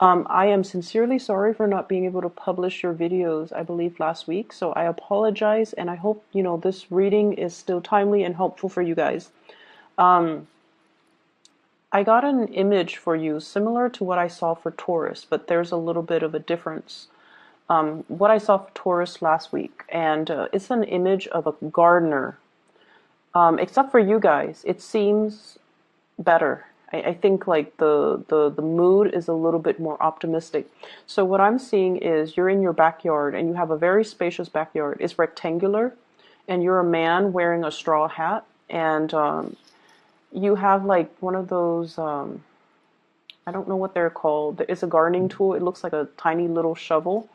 I am sincerely sorry for not being able to publish your videos, I believe last week. So I apologize, and I hope, this reading is still timely and helpful for you guys. I got an image for you similar to what I saw for Taurus, but there's a little bit of a difference. What I saw for Taurus last week, and it's an image of a gardener. Except for you guys, it seems better. I think like the mood is a little bit more optimistic. So what I'm seeing is you're in your backyard and you have a very spacious backyard. It's rectangular, and you're a man wearing a straw hat, and you have like one of those I don't know what they're called. It's a gardening tool. It looks like a tiny little shovel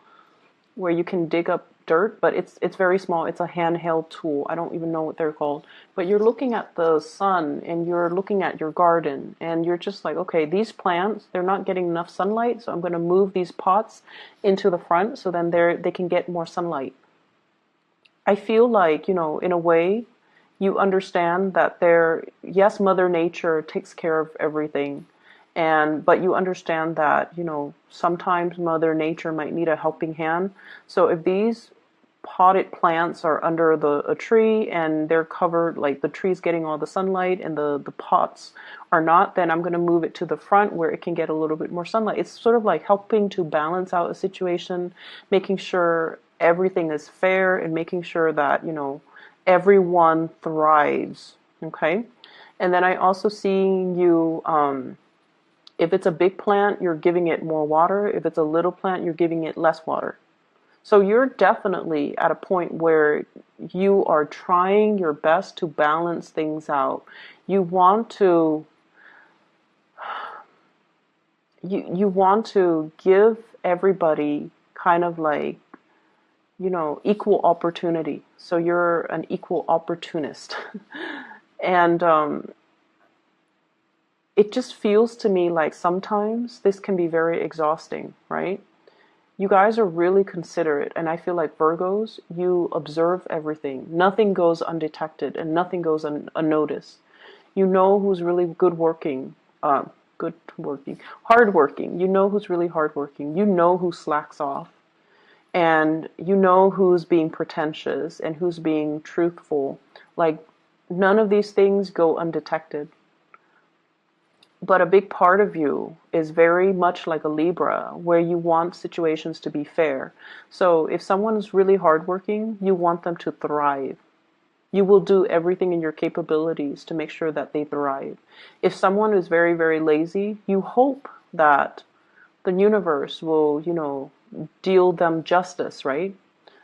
where you can dig up dirt, but it's very small. It's a handheld tool. I don't even know what they're called. But you're looking at the sun and you're looking at your garden and you're just like, okay, these plants, they're not getting enough sunlight, so I'm going to move these pots into the front so then they can get more sunlight. I feel like, in a way, you understand that yes, Mother Nature takes care of everything. But you understand that, sometimes Mother Nature might need a helping hand. So if these potted plants are under a tree and they're covered, like the tree's getting all the sunlight and the pots are not, then I'm going to move it to the front where it can get a little bit more sunlight. It's sort of like helping to balance out a situation, making sure everything is fair and making sure that, everyone thrives. Okay. And then I also see you, if it's a big plant, you're giving it more water. If it's a little plant, you're giving it less water. So you're definitely at a point where you are trying your best to balance things out. You want to you want to give everybody kind of like, equal opportunity. So you're an equal opportunist. And it just feels to me like sometimes this can be very exhausting, right? You guys are really considerate, and I feel like Virgos, you observe everything. Nothing goes undetected and nothing goes unnoticed. You know who's really hardworking. You know who's really hardworking. You know who slacks off. And you know who's being pretentious and who's being truthful. Like, none of these things go undetected. But a big part of you is very much like a Libra, where you want situations to be fair. So if someone's really hardworking, you want them to thrive. You will do everything in your capabilities to make sure that they thrive. If someone is very, very lazy, you hope that the universe will, deal them justice, right?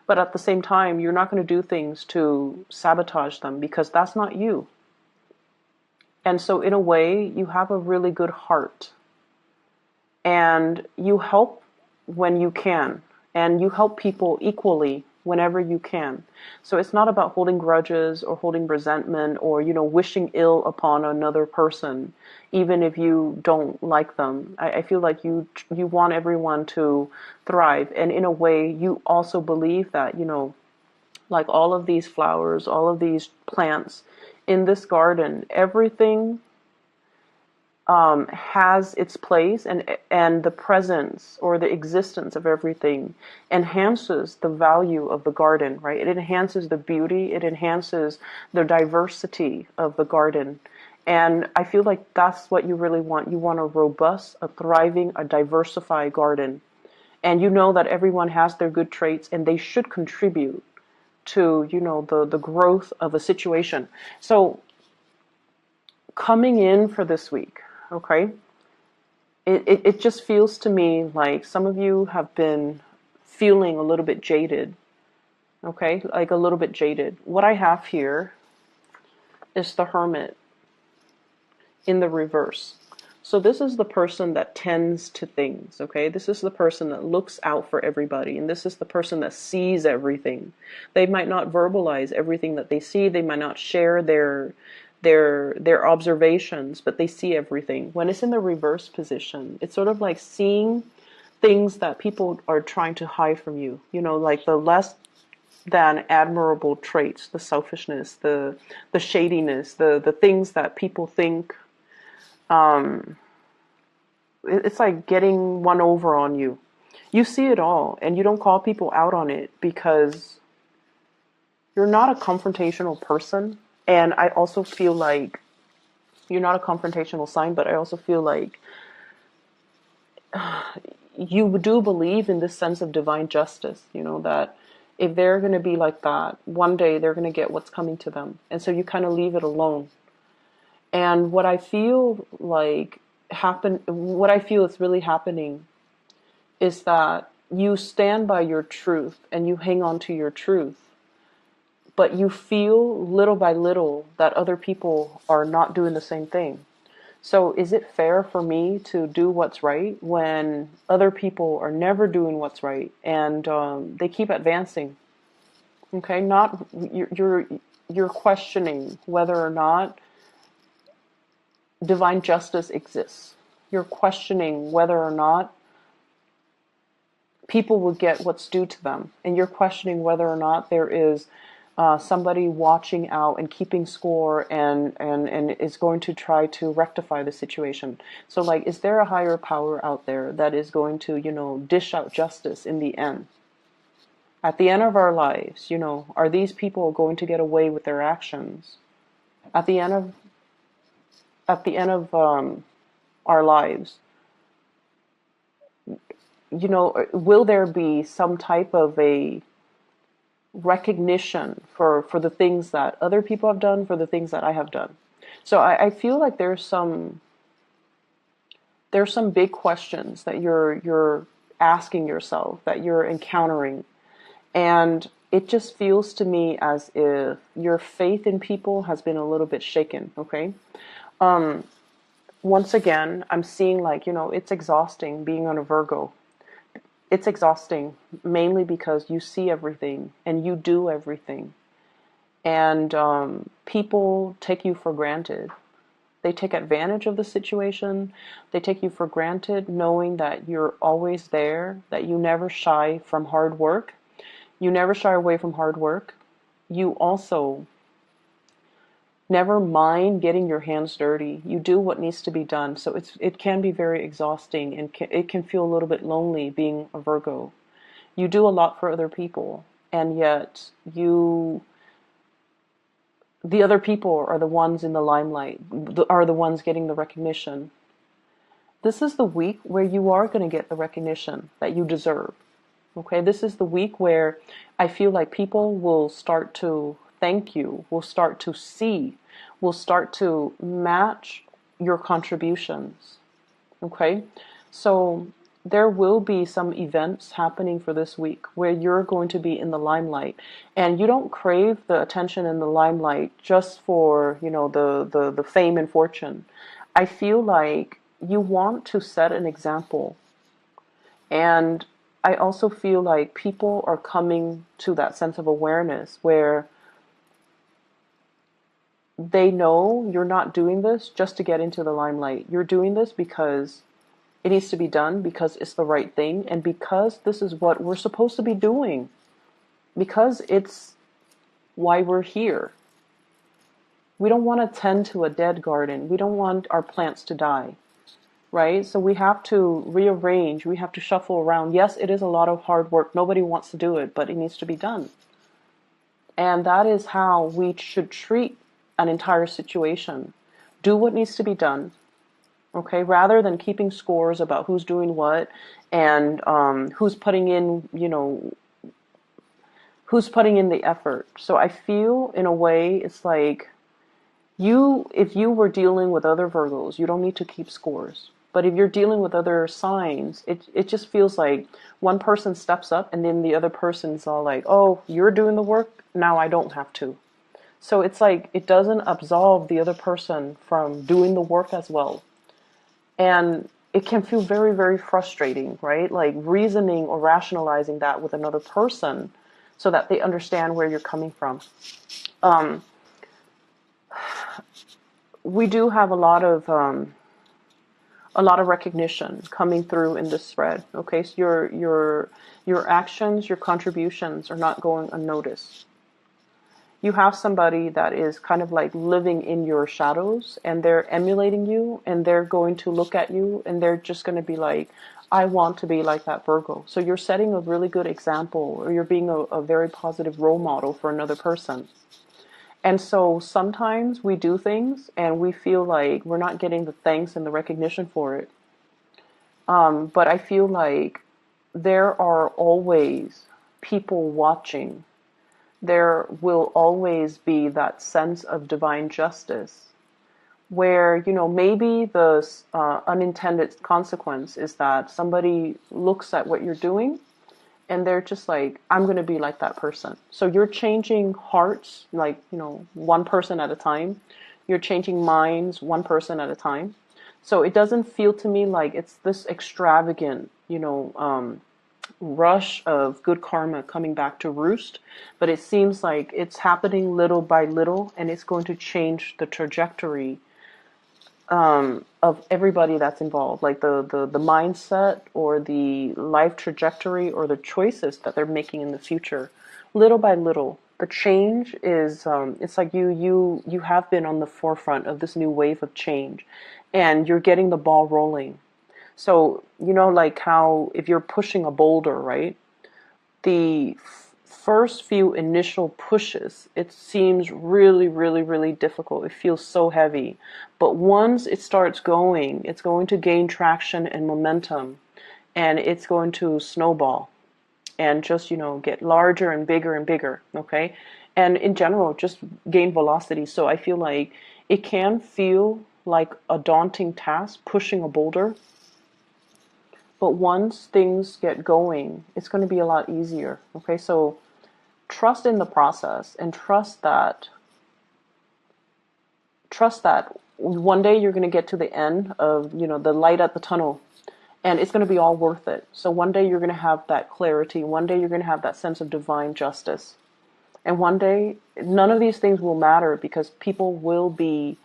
But at the same time, you're not going to do things to sabotage them because that's not you. And so in a way, you have a really good heart. And you help when you can. And you help people equally whenever you can. So it's not about holding grudges or holding resentment or, wishing ill upon another person, even if you don't like them. I feel like you want everyone to thrive. And in a way, you also believe that, like all of these flowers, all of these plants in this garden, everything has its place, and the presence or the existence of everything enhances the value of the garden, right? It enhances the beauty, it enhances the diversity of the garden. And I feel like that's what you really want. You want a robust, a thriving, a diversified garden. And you know that everyone has their good traits and they should contribute to, the growth of a situation. So coming in for this week, okay, it just feels to me like some of you have been feeling a little bit jaded, okay, like a little bit jaded. What I have here is the Hermit in the reverse. So this is the person that tends to things, okay? This is the person that looks out for everybody, and this is the person that sees everything. They might not verbalize everything that they see. They might not share their observations, but they see everything. When it's in the reverse position, it's sort of like seeing things that people are trying to hide from you. Like the less than admirable traits, the selfishness, the shadiness, the things that people think it's like getting one over on you. You see it all, and you don't call people out on it because you're not a confrontational person. And I also feel like you're not a confrontational sign, but I also feel like you do believe in this sense of divine justice, that if they're going to be like that, one day they're going to get what's coming to them. And so you kind of leave it alone. And what I feel is really happening is that you stand by your truth and you hang on to your truth, but you feel little by little that other people are not doing the same thing. So is it fair for me to do what's right when other people are never doing what's right, and they keep advancing? Okay, not you're questioning whether or not divine justice exists. You're questioning whether or not people will get what's due to them, and you're questioning whether or not there is somebody watching out and keeping score and is going to try to rectify the situation. So like, is there a higher power out there that is going to, dish out justice in the end? At the end of our lives, are these people going to get away with their actions? At the end of our lives, will there be some type of a recognition for the things that other people have done, for the things that I have done? So I feel like there's some big questions that you're asking yourself, that you're encountering, and it just feels to me as if your faith in people has been a little bit shaken. Okay. Once again, I'm seeing it's exhausting being on a Virgo. It's exhausting mainly because you see everything and you do everything. And people take you for granted. They take advantage of the situation. They take you for granted, knowing that you're always there, that you never shy from hard work. You never shy away from hard work. You also never mind getting your hands dirty. You do what needs to be done. So it can be very exhausting, and it can feel a little bit lonely being a Virgo. You do a lot for other people, and yet the other people are the ones in the limelight, are the ones getting the recognition. This is the week where you are going to get the recognition that you deserve. Okay, this is the week where I feel like people will start to thank you, will start to see, will start to match your contributions. Okay, so there will be some events happening for this week where you're going to be in the limelight, and you don't crave the attention in the limelight just for the fame and fortune. I feel like you want to set an example, and I also feel like people are coming to that sense of awareness where they know you're not doing this just to get into the limelight. You're doing this because it needs to be done, because it's the right thing, and because this is what we're supposed to be doing, because it's why we're here. We don't want to tend to a dead garden. We don't want our plants to die, right? So we have to rearrange. We have to shuffle around. Yes, it is a lot of hard work. Nobody wants to do it, but it needs to be done. And that is how we should treat an entire situation. Do what needs to be done, okay? Rather than keeping scores about who's doing what and who's putting in, who's putting in the effort. So I feel, in a way, it's like if you were dealing with other Virgos, you don't need to keep scores. But if you're dealing with other signs, it just feels like one person steps up and then the other person's all like, oh, you're doing the work, now I don't have to. So it's like it doesn't absolve the other person from doing the work as well. And it can feel very, very frustrating, right? Like reasoning or rationalizing that with another person so that they understand where you're coming from. We do have a lot of recognition coming through in this thread. Okay, so your actions, your contributions are not going unnoticed. You have somebody that is kind of like living in your shadows, and they're emulating you, and they're going to look at you and they're just going to be like, I want to be like that Virgo. So you're setting a really good example, or you're being a very positive role model for another person. And so sometimes we do things and we feel like we're not getting the thanks and the recognition for it. But I feel like there are always people watching. There will always be that sense of divine justice where, maybe the unintended consequence is that somebody looks at what you're doing and they're just like, I'm going to be like that person. So you're changing hearts, like, one person at a time. You're changing minds, one person at a time. So it doesn't feel to me like it's this extravagant, rush of good karma coming back to roost, but it seems like it's happening little by little, and it's going to change the trajectory of everybody that's involved, like the mindset or the life trajectory or the choices that they're making in the future, little by little. The change is it's like you have been on the forefront of this new wave of change, and you're getting the ball rolling. So, like how if you're pushing a boulder, right? The first few initial pushes, it seems really, really, really difficult. It feels so heavy. But once it starts going, it's going to gain traction and momentum, and it's going to snowball and just, get larger and bigger and bigger, okay? And in general, just gain velocity. So I feel like it can feel like a daunting task pushing a boulder, but once things get going, it's going to be a lot easier. Okay, so trust in the process and trust that one day you're going to get to the end of, the light at the tunnel, and it's going to be all worth it. So one day you're going to have that clarity. One day you're going to have that sense of divine justice. And one day none of these things will matter because people will be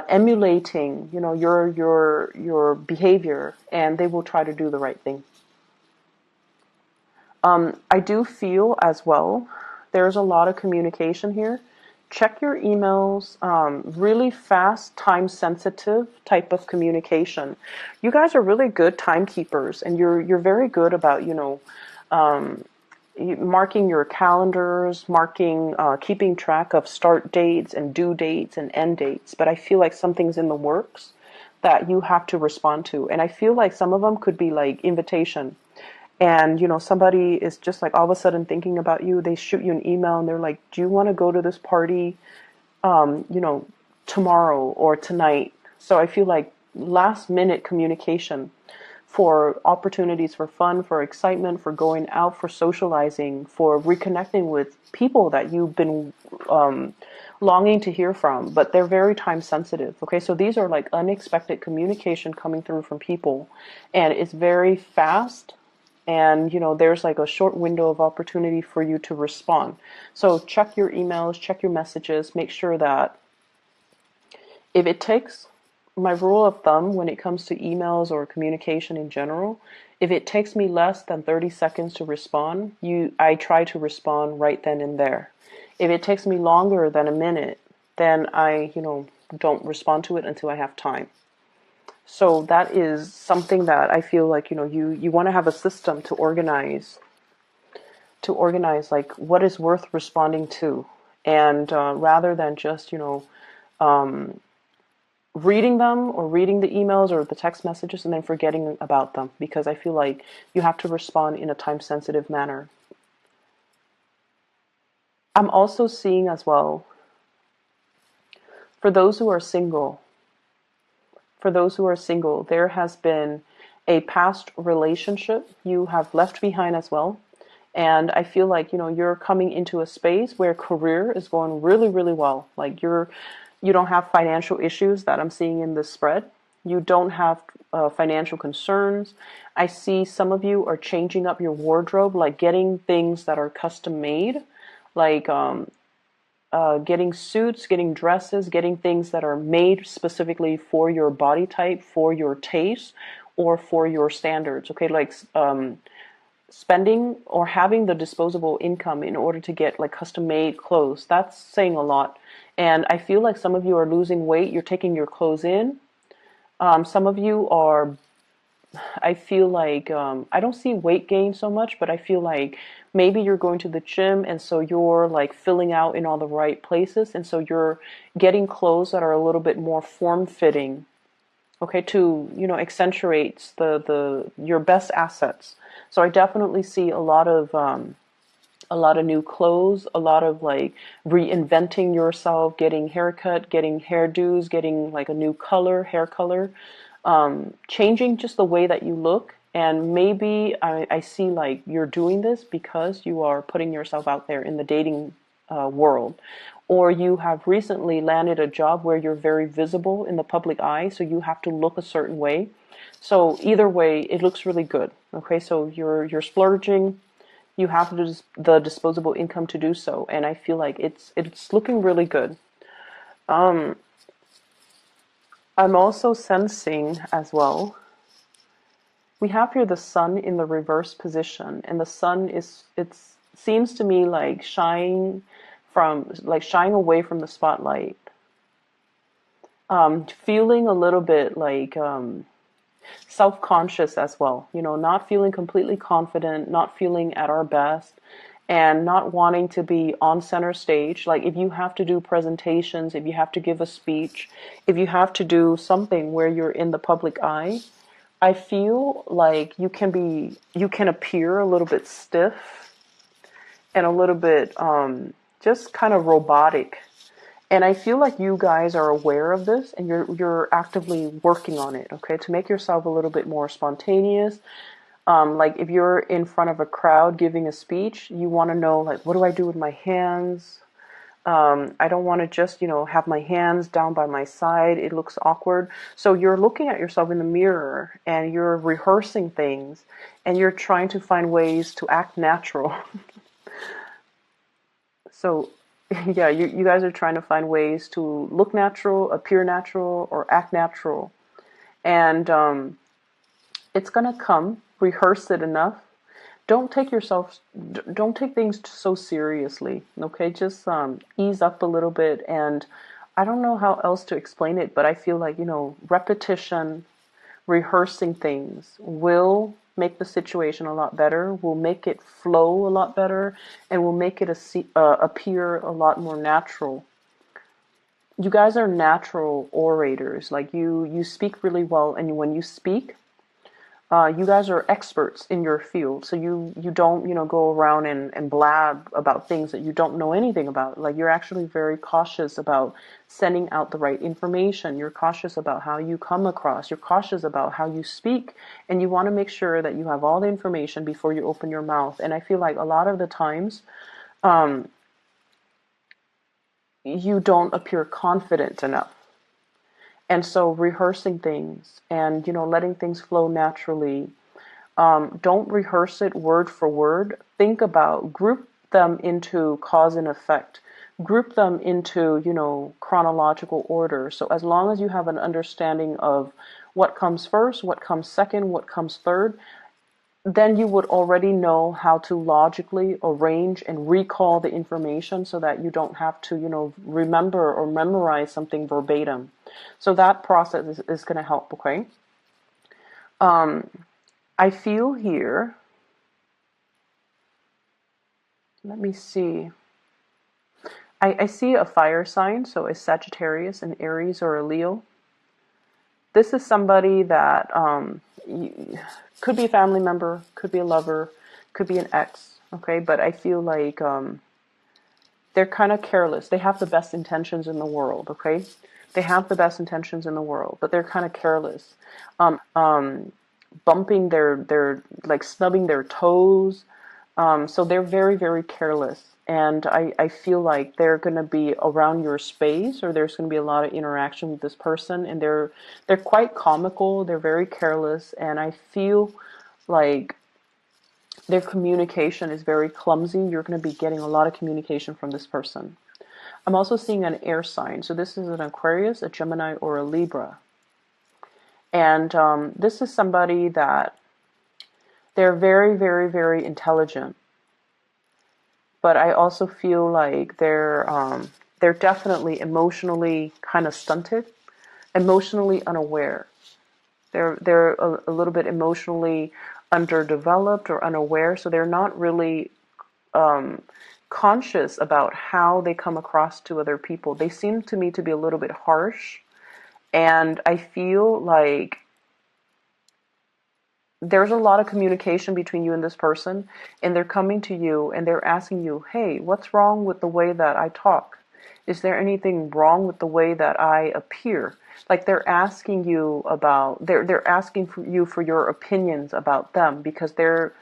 emulating, your behavior, and they will try to do the right thing. I do feel as well there's a lot of communication here. Check your emails, really fast, time sensitive type of communication. You guys are really good timekeepers, and you're very good about, marking your calendars, keeping track of start dates and due dates and end dates. But I feel like something's in the works that you have to respond to. And I feel like some of them could be like invitation. And, somebody is just like all of a sudden thinking about you. They shoot you an email and they're like, do you want to go to this party, tomorrow or tonight? So I feel like last minute communication for opportunities for fun, for excitement, for going out, for socializing, for reconnecting with people that you've been longing to hear from, but they're very time sensitive. Okay, so these are like unexpected communication coming through from people, and it's very fast. And, there's like a short window of opportunity for you to respond. So check your emails, check your messages, make sure that if it takes, my rule of thumb when it comes to emails or communication in general, if it takes me less than 30 seconds to respond, I try to respond right then and there. If it takes me longer than a minute, then I, don't respond to it until I have time. So that is something that I feel like, you want to have a system to organize like what is worth responding to. And rather than just, reading them or reading the emails or the text messages and then forgetting about them, because I feel like you have to respond in a time sensitive manner. I'm also seeing as well, for those who are single, there has been a past relationship you have left behind as well. And I feel like, you're coming into a space where career is going really, really well. Like you don't have financial issues that I'm seeing in this spread. You don't have financial concerns. I see some of you are changing up your wardrobe, like getting things that are custom made, like getting suits, getting dresses, getting things that are made specifically for your body type, for your taste, or for your standards. Okay, like spending or having the disposable income in order to get like custom made clothes. That's saying a lot. And I feel like some of you are losing weight. You're taking your clothes in. Some of you are, I feel like, I don't see weight gain so much, but I feel like maybe you're going to the gym and so you're like filling out in all the right places. And so you're getting clothes that are a little bit more form fitting, okay, to, accentuates the your best assets. So I definitely see a lot of new clothes, a lot of like reinventing yourself, getting haircut, getting hairdos, getting like a new color, hair color, changing just the way that you look. And maybe I see like you're doing this because you are putting yourself out there in the dating world, or you have recently landed a job where you're very visible in the public eye, so you have to look a certain way. So either way, it looks really good. Okay, so you're splurging, you have the disposable income to do so, and I feel like it's looking really good. Um, I'm also sensing as well. We have here the sun in the reverse position, and the sun is it seems to me like shying away from the spotlight, feeling a little bit like self-conscious as well, not feeling completely confident, not feeling at our best, and not wanting to be on center stage. Like if you have to do presentations, if you have to give a speech, if you have to do something where you're in the public eye, I feel like you can appear a little bit stiff and a little bit just kind of robotic. And I feel like you guys are aware of this and you're actively working on it, okay, to make yourself a little bit more spontaneous. Like if you're in front of a crowd giving a speech, you want to know like, what do I do with my hands? I don't want to just, have my hands down by my side. It looks awkward. So you're looking at yourself in the mirror and you're rehearsing things and you're trying to find ways to act natural. So yeah, you guys are trying to find ways to look natural, appear natural, or act natural. And it's going to come. Rehearse it enough. Don't take things so seriously, okay? Just ease up a little bit. And I don't know how else to explain it, but I feel like, repetition, rehearsing things will make the situation a lot better, will make it flow a lot better, and will make it appear a lot more natural. You guys are natural orators. Like you speak really well, and when you speak, you guys are experts in your field, so you don't go around and blab about things that you don't know anything about. Like you're actually very cautious about sending out the right information. You're cautious about how you come across. You're cautious about how you speak, and you want to make sure that you have all the information before you open your mouth. And I feel like a lot of the times, you don't appear confident enough. And so rehearsing things and, letting things flow naturally. Don't rehearse it word for word. Group them into cause and effect. Group them into, chronological order. So as long as you have an understanding of what comes first, what comes second, what comes third, then you would already know how to logically arrange and recall the information so that you don't have to, remember or memorize something verbatim. So that process is going to help, okay? I feel here, let me see. I see a fire sign, so a Sagittarius, an Aries, or a Leo. This is somebody that could be a family member, could be a lover, could be an ex, okay? But I feel like they're kind of careless. They have the best intentions in the world, okay? They have the best intentions in the world, but they're kind of careless. Bumping their like snubbing their toes. So they're very, very careless. And I feel like they're going to be around your space, or there's going to be a lot of interaction with this person. And they're quite comical. They're very careless. And I feel like their communication is very clumsy. You're going to be getting a lot of communication from this person. I'm also seeing an air sign. So this is an Aquarius, a Gemini, or a Libra. And this is somebody that They're very, very, very intelligent, but I also feel like they're definitely emotionally kind of stunted, emotionally unaware. They're a little bit emotionally underdeveloped or unaware, so they're not really conscious about how they come across to other people. They seem to me to be a little bit harsh, and I feel like there's a lot of communication between you and this person, and they're coming to you and they're asking you, hey, what's wrong with the way that I talk? Is there anything wrong with the way that I appear? Like they're asking you about, they're asking for you for your opinions about them, because they're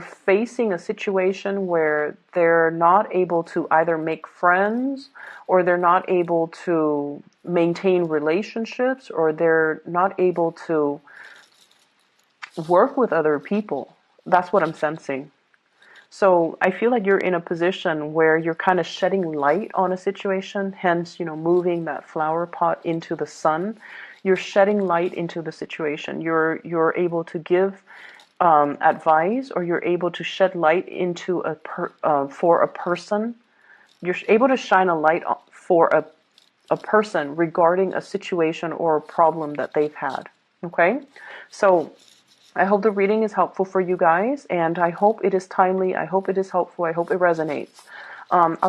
facing a situation where they're not able to either make friends, or they're not able to maintain relationships, or they're not able to work with other people. That's what I'm sensing. So I feel like you're in a position where you're kind of shedding light on a situation, hence, moving that flower pot into the sun. You're shedding light into the situation. You're able to give advice, or you're able to shed light into for a person. You're able to shine a light for a person regarding a situation or a problem that they've had. Okay? So I hope the reading is helpful for you guys, and I hope it is timely. I hope it is helpful. I hope it resonates. I'll